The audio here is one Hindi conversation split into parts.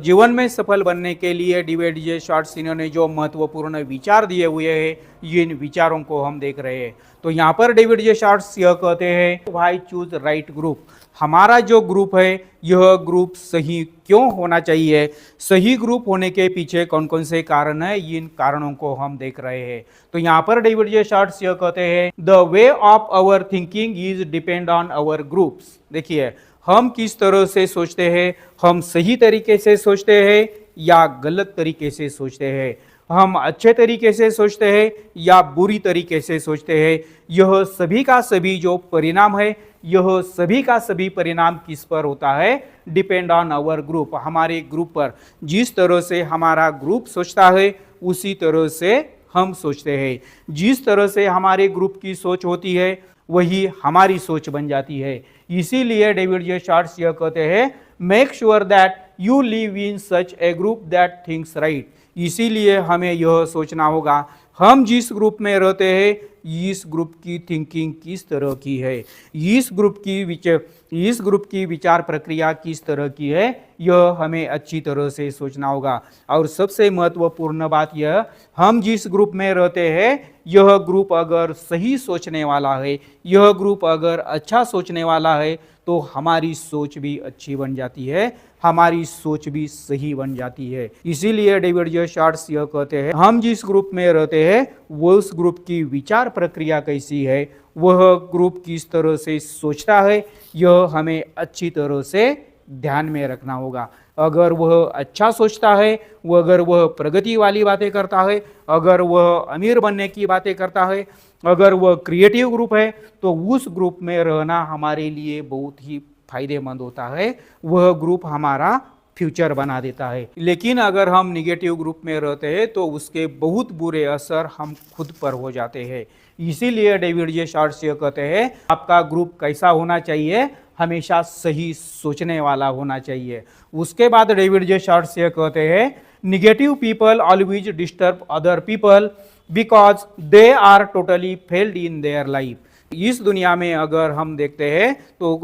जीवन में सफल बनने के लिए डेविड जे शॉर्ट्स इन्होंने जो महत्वपूर्ण विचार दिए हुए हैं, ये इन विचारों को हम देख रहे हैं। तो यहाँ पर डेविड जे शॉर्ट्स यह कहते हैं, व्हाई चूज राइट ग्रुप। हमारा जो ग्रुप है यह ग्रुप सही क्यों होना चाहिए, सही ग्रुप होने के पीछे कौन कौन से कारण है, इन कारणों को हम देख रहे हैं। तो यहाँ पर डेविड जे शॉर्ट्स यह कहते हैं, the way of our thinking is depend on our groups. देखिए, हम किस तरह से सोचते हैं, हम सही तरीके से सोचते हैं या गलत तरीके से सोचते हैं, हम अच्छे तरीके से सोचते हैं या बुरी तरीके से सोचते हैं, यह सभी का सभी जो परिणाम है, यह सभी का सभी परिणाम किस पर होता है, डिपेंड ऑन आवर ग्रुप, हमारे ग्रुप पर। जिस तरह से हमारा ग्रुप सोचता है उसी तरह से हम सोचते हैं। जिस तरह से हमारे ग्रुप की सोच होती है वही हमारी सोच बन जाती है। इसीलिए डेविड जे शॉर्ट्स यह कहते हैं, make sure that you live in such A group that thinks right. इसीलिए हमें यह सोचना होगा, हम जिस ग्रुप में रहते हैं इस ग्रुप की थिंकिंग किस तरह की है, इस ग्रुप की विचार प्रक्रिया किस तरह की है, यह हमें अच्छी तरह से सोचना होगा। और सबसे महत्वपूर्ण बात यह, हम जिस ग्रुप में रहते हैं यह ग्रुप अगर सही सोचने वाला है, यह ग्रुप अगर अच्छा सोचने वाला है, तो हमारी सोच भी अच्छी बन जाती है, हमारी सोच भी सही बन जाती है। इसीलिए डेविड जे शॉर्ट्स यह कहते हैं, हम जिस ग्रुप में रहते हैं वो उस ग्रुप की विचार प्रक्रिया कैसी है, वह ग्रुप किस तरह से सोचता है, यह हमें अच्छी तरह से ध्यान में रखना होगा। अगर वह अच्छा सोचता है, अगर वह प्रगति वाली बातें करता है, अगर वह अमीर बनने की बातें करता है, अगर वह क्रिएटिव ग्रुप है, तो उस ग्रुप में रहना हमारे लिए बहुत ही फायदेमंद होता है, वह ग्रुप हमारा फ्यूचर बना देता है। लेकिन अगर हम निगेटिव ग्रुप में रहते हैं तो उसके बहुत बुरे असर हम खुद पर हो जाते हैं। इसीलिए डेविड जे शॉर्ट्स ये कहते हैं, आपका ग्रुप कैसा होना चाहिए, हमेशा सही सोचने वाला होना चाहिए। उसके बाद डेविड जे शॉर्ट्स ये कहते हैं, negative people always disturb other people because they are totally failed in their life. इस दुनिया में अगर हम देखते हैं तो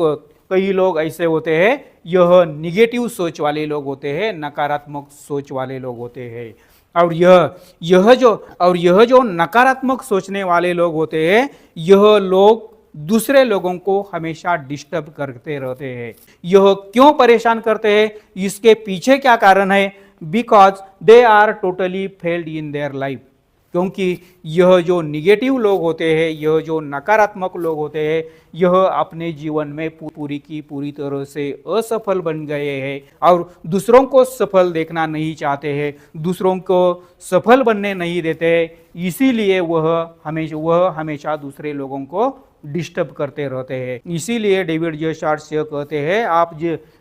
कई लोग ऐसे होते हैं, यह निगेटिव सोच वाले लोग होते हैं, नकारात्मक सोच वाले लोग होते हैं। और यह जो नकारात्मक सोचने वाले लोग होते हैं, यह लोग दूसरे लोगों को हमेशा डिस्टर्ब करते रहते हैं। यह क्यों परेशान करते हैं, इसके पीछे क्या कारण है, because they are totally failed in their life. क्योंकि यह जो निगेटिव लोग होते हैं, यह जो नकारात्मक लोग होते हैं, यह अपने जीवन में पूरी की पूरी तरह से असफल बन गए हैं और दूसरों को सफल देखना नहीं चाहते हैं, दूसरों को सफल बनने नहीं देते हैं। इसीलिए वह हमेशा दूसरे लोगों को डिस्टर्ब करते रहते हैं। इसीलिए डेविड जे शॉर्ट्स यह कहते हैं,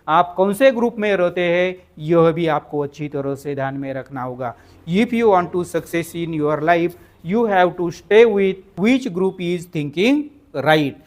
आप कौन से ग्रुप में रहते हैं यह भी आपको अच्छी तरह से ध्यान में रखना होगा। If you want to success in your life, you have to stay with which group is thinking right.